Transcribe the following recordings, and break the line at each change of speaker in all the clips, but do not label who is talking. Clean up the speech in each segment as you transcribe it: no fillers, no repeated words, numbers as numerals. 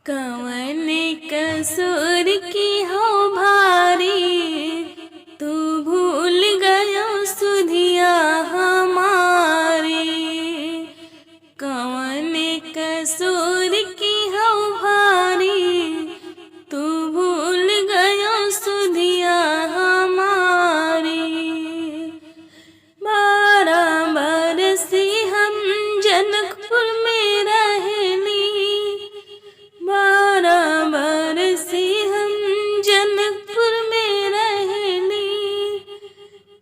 कवन कसूर की हो भारी, तू भूल गयो सुधिया हमारी। कवन कसूर की हो भारी, तू भूल गयो सुधिया हमारी। 12 बरसी हम जनकपुर में रहेली, 12 बरसी हम जनकपुर में रहेली।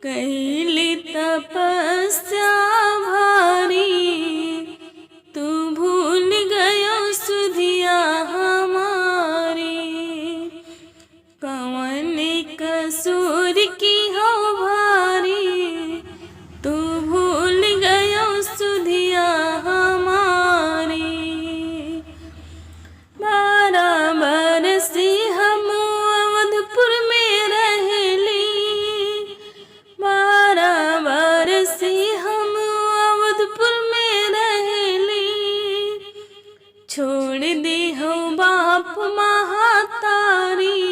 कैली तपस्या भारी, तू भूल गयो सुधिया हमारी। कवन कसूर की हो भारी, तू भूल गयो सुधिया हमारी। 12 बरसी हम अवधपुर में रहेली, 12 बरसी हम अवधपुर में रहेली। छोड़ दी हो बाप महातारी,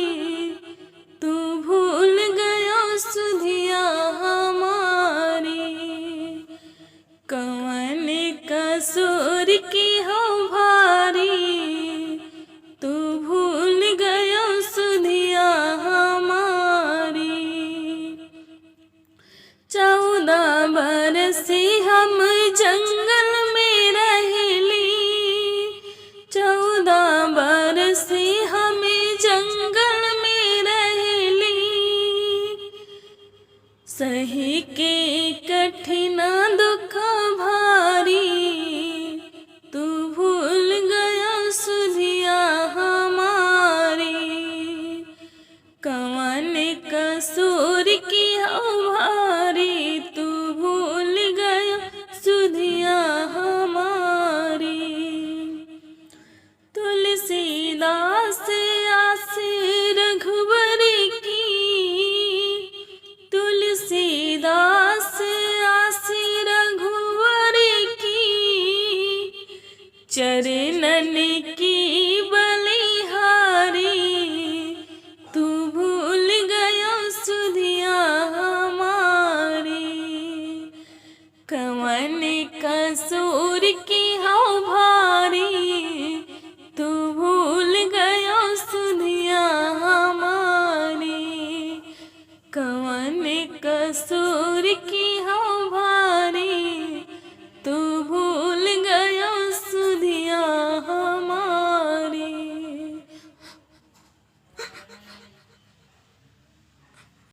तू भूल गयो सुधिया हमारी। कवन कसूर की हो भारी, तू भूल गयो सुधिया हमारी। 14 बरसी हम जंगल में रहेली, 14 बरसी हम जंगल में रहेली। सही के कठिन दुख भारी, तू भूल गयो सुधिया हमारी। कवन कसूर की हो भारी, तू भूल गयो सुधिया हमारी। तुलसीदास आसी रघुबर की, तुलसीदास आसी रघुवर की। चरणन की